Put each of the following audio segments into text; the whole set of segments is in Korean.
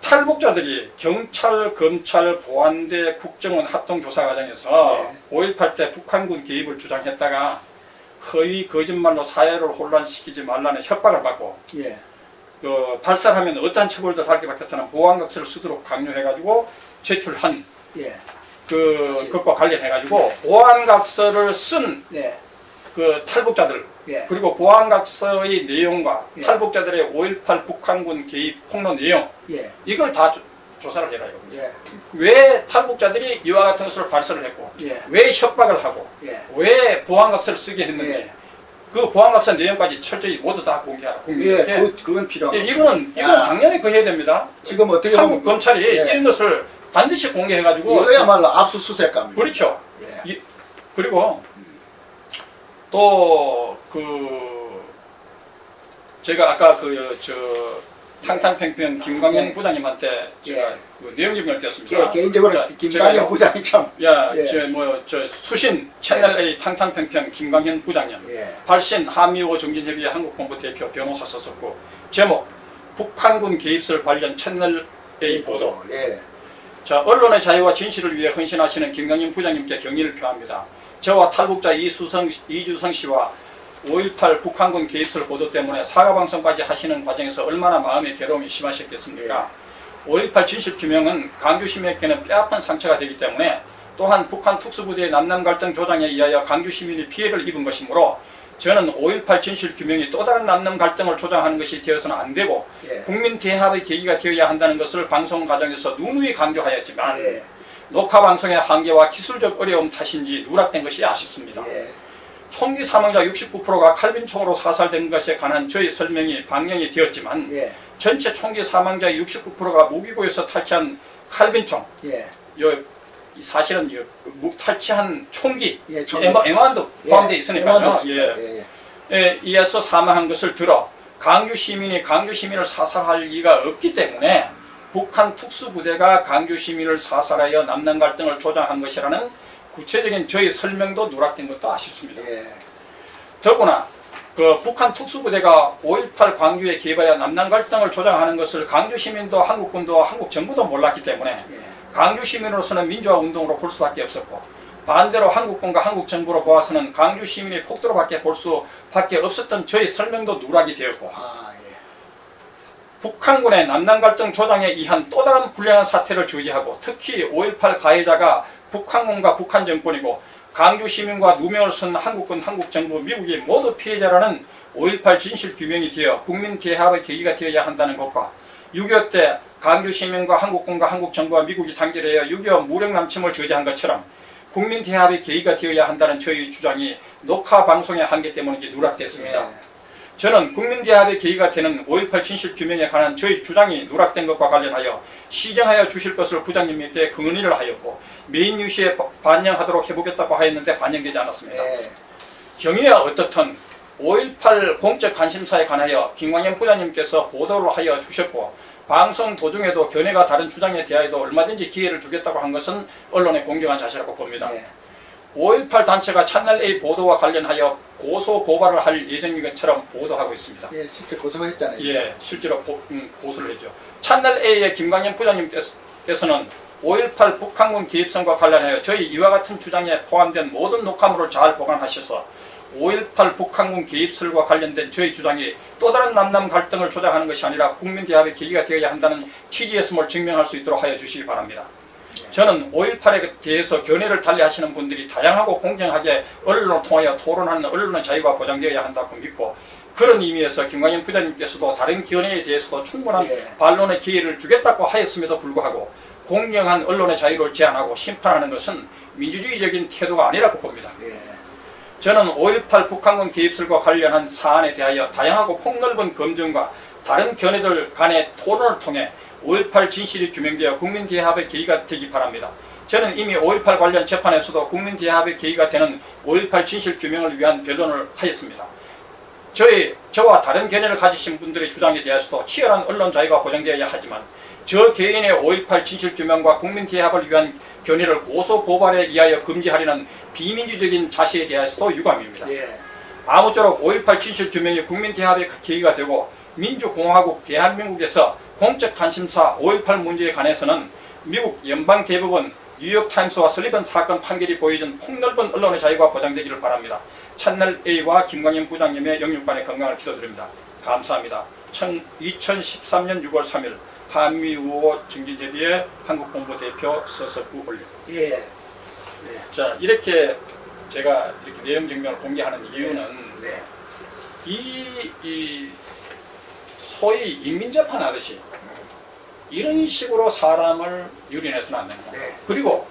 탈북자들이 경찰, 검찰, 보안대, 국정원 합동조사 과정에서 5.18 때 북한군 개입을 주장했다가 허위 거짓말로 사회를 혼란시키지 말라는 협박을 받고 그 발설하면 어떠한 처벌도 달게 받겠다는 보안각서를 쓰도록 강요해가지고 제출한 그것과 관련해가지고 보안각서를 쓴 그 탈북자들 그리고 보안각서의 내용과 탈북자들의 5.18 북한군 개입 폭로 내용 이걸 다 조사를 해라 이겁니다. 왜 탈북자들이 이와 같은 것을 발설을 했고 왜 협박을 하고 왜 보안각서를 쓰게 했는지 그 보안각서 내용까지 철저히 모두 다 공개하라. 그건 필요합니다. 이건 당연히 그 해야 됩니다. 지금 어떻게 한국 검찰이 이런 것을 반드시 공개해가지고 이거야말로 압수수색감입니다. 그렇죠. 그리고 또 제가 아까 탕탕평평 김광현 부장님한테 제가 그 내용 증명을 띄웠습니다. 개인적으로 김광현 부장이 참 수신 채널A 탕탕평평 김광현 부장님, 발신 한미호 정진협의회 한국본부 대표 변호사 서석구, 제목 북한군 개입설 관련 채널A 보도. 자, 언론의 자유와 진실을 위해 헌신하시는 김광현 부장님께 경의를 표합니다. 저와 탈북자 이주성 씨와 5.18 북한군 개입설 보도 때문에 사과방송까지 하시는 과정에서 얼마나 마음의 괴로움이 심하셨겠습니까? 5.18 진실규명은 강주시민에게는 뼈아픈 상처가 되기 때문에 또한 북한 특수부대의 남남 갈등 조장에 의하여 강주시민이 피해를 입은 것이므로 저는 5.18 진실규명이 또 다른 남남 갈등을 조장하는 것이 되어서는 안 되고 국민 대합의 계기가 되어야 한다는 것을 방송 과정에서 누누이 강조하였지만 녹화방송의 한계와 기술적 어려움 탓인지 누락된 것이 아쉽습니다. 총기 사망자 69%가 칼빈총으로 사살된 것에 관한 저희 설명이 방영이 되었지만 전체 총기 사망자의 69%가 무기고에서 탈취한 칼빈총 사실은 탈취한 총기 M1도 포함되어 있으니까요. 이에서 사망한 것을 들어 강주 시민이 강주 시민을 사살할 리가 없기 때문에 북한 특수부대가 강주 시민을 사살하여 남남 갈등을 조장한 것이라는 구체적인 저희 설명도 누락된 것도 아쉽습니다. 더구나 그 북한 특수부대가 5.18 광주에 개입하여 남남 갈등을 조장하는 것을 강주 시민도 한국군도 한국 정부도 몰랐기 때문에 강주 시민으로서는 민주화 운동으로 볼 수밖에 없었고 반대로 한국군과 한국 정부로 보아서는 강주 시민이 폭도로밖에 볼 수밖에 없었던 저희 설명도 누락이 되었고 북한군의 남남 갈등 조장에 의한 또 다른 불량한 사태를 저지하고 특히 5.18 가해자가 북한군과 북한 정권이고 강주 시민과 누명을 쓴 한국군, 한국정부, 미국이 모두 피해자라는 5.18 진실규명이 되어 국민 대합의 계기가 되어야 한다는 것과 6.25 때 강주 시민과 한국군과 한국정부와 미국이 단결하여 6.25 무력 남침을 저지한 것처럼 국민 대합의 계기가 되어야 한다는 저희 주장이 녹화 방송의 한계 때문인지 누락됐습니다. 저는 국민대합의 계기가 되는 5.18 진실규명에 관한 저희 주장이 누락된 것과 관련하여 시정하여 주실 것을 부장님께 건의를 하였고 메인 뉴스에 반영하도록 해보겠다고 하였는데 반영되지 않았습니다. 경위야 어떻든 5.18 공적 관심사에 관하여 김광현 부장님께서 보도를 하여 주셨고 방송 도중에도 견해가 다른 주장에 대하여도 얼마든지 기회를 주겠다고 한 것은 언론의 공정한 자세라고 봅니다. 5.18 단체가 채널A 보도와 관련하여 고소 고발을 할 예정인 것처럼 보도하고 있습니다. 실제 고소를 했잖아요. 실제로 고소를 했죠. 채널A의 김광현 부장님께서는 5.18 북한군 개입선과 관련하여 저희 이와 같은 주장에 포함된 모든 녹화물을 잘 보관하셔서 5.18 북한군 개입설과 관련된 저희 주장이 또 다른 남남 갈등을 조장하는 것이 아니라 국민대합의 계기가 되어야 한다는 취지였음을 증명할 수 있도록 하여 주시기 바랍니다. 저는 5.18에 대해서 견해를 달리하시는 분들이 다양하고 공정하게 언론을 통하여 토론하는 언론의 자유가 보장되어야 한다고 믿고 그런 의미에서 김광현 부장님께서도 다른 견해에 대해서도 충분한 반론의 기회를 주겠다고 하였음에도 불구하고 공정한 언론의 자유를 제한하고 심판하는 것은 민주주의적인 태도가 아니라고 봅니다. 저는 5.18 북한군 개입설과 관련한 사안에 대하여 다양하고 폭넓은 검증과 다른 견해들 간의 토론을 통해 5.18 진실이 규명되어 국민대합의 계기가 되기 바랍니다. 저는 이미 5.18 관련 재판에서도 국민대합의 계기가 되는 5.18 진실 규명을 위한 변론을 하였습니다. 저와 다른 견해를 가지신 분들의 주장에 대해서도 치열한 언론 자유가 보장되어야 하지만 저 개인의 5.18 진실 규명과 국민대합을 위한 견해를 고소 고발에 의하여 금지하려는 비민주적인 자세에 대해서도 유감입니다. 아무쪼록 5.18 진실 규명이 국민대합의 계기가 되고 민주공화국 대한민국에서 공적 관심사 5.18 문제에 관해서는 미국 연방대법원 뉴욕타임스와 설리번 사건 판결이 보여준 폭넓은 언론의 자유가 보장되기를 바랍니다. 채널A와 김광현 부장님의 영육간의 건강을 기도드립니다. 감사합니다. 2013년 6월 3일 한미우호 증진제비의 한국본부대표 서석구 올림. 예. 네. 자, 이렇게 제가 이렇게 내용 증명을 공개하는 이유는 네. 이 소위 인민재판 하듯이 이런 식으로 사람을 유린해서는 안 됩니다. 네. 그리고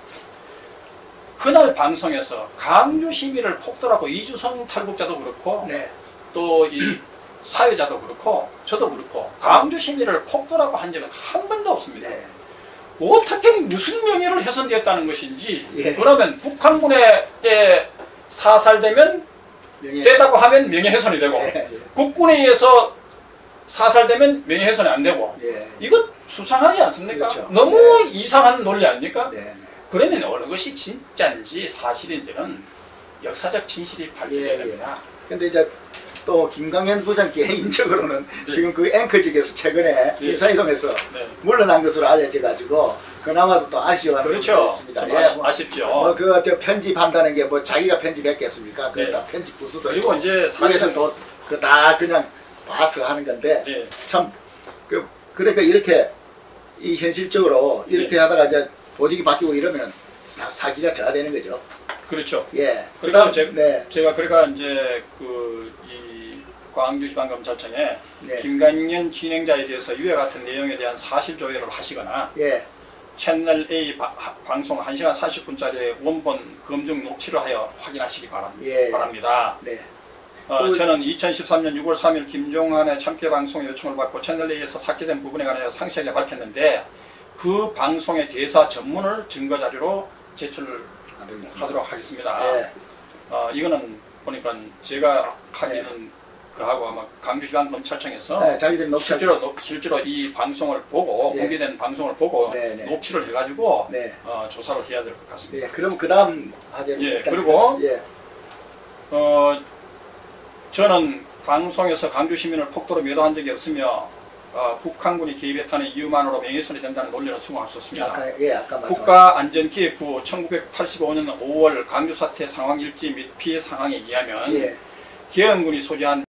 그날 방송에서 강주 시민을 폭도하고 이주성 탈북자도 그렇고 네. 또 이 사회자도 그렇고 저도 그렇고 강주 시민을 폭도라고 한 적은 한 번도 없습니다. 네. 어떻게 무슨 명예를 훼손되었다는 것인지 예. 그러면 북한군에 사살되면 되다고 하면 명예훼손이 되고 예. 국군에 의해서 사살되면 명예훼손이 안 되고 예. 이거 수상하지 않습니까? 그렇죠. 너무 네. 이상한 논리 아닙니까? 네. 네. 그러면 어느 것이 진짜인지 사실인지는 역사적 진실이 밝혀져야 예, 됩니다. 근데 이제 또 김광현 부장 개인적으로는 네. 지금 그 앵커직에서 최근에 네. 인사이동에서 네. 물러난 것으로 알려져 가지고 그나마도 또 아쉬워하는 부분이 그렇죠. 있습니다. 좀 예, 아쉽죠. 뭐그저 편집한다는 게 뭐 자기가 편집했겠습니까? 그건 네. 다 편집 부수도 그리고 이제 그래서 사실은 또그다 그냥 봐서 하는 건데 네. 참 그러니까 이렇게 이 현실적으로 이렇게 네. 하다가 이제 보직이 바뀌고 이러면 사기가 저하되는 거죠. 그렇죠. 예. 그리고 그다음 제가 그러니까 이제 이 광주지방검찰청에 네. 김광현 진행자에 대해서 이와 같은 내용에 대한 사실 조회를 하시거나 예. 채널 A 방송 1시간 40분짜리 원본 검증 녹취를 하여 확인하시기 예. 바랍니다. 네. 저는 2013년 6월 3일 김종환의 참깨 방송의 요청을 받고 채널 A에서 삭제된 부분에 관하여 상세하게 밝혔는데 그 방송의 대사 전문을 증거 자료로 제출하도록 하겠습니다. 예. 이거는 보니까 제가 하기는 그하고 아마 강주지방검찰청에서 네, 자기들이 녹취 실제로 이 방송을 보고 예. 공개된 방송을 보고 네, 네. 녹취를 해가지고 네. 조사를 해야 될 것 같습니다. 예. 그럼 그다음 하죠. 예, 그리고 예. 저는 방송에서 강주 시민을 폭도로 매도한 적이 없으며 북한군이 개입했다는 이유만으로 명예훼손이 된다는 논리는 수긍할 수 없습니다. 아까 말씀. 국가안전기획부 1985년 5월 강주 사태 상황 일지 및 피해 상황에 의하면 예. 계엄군이 소지한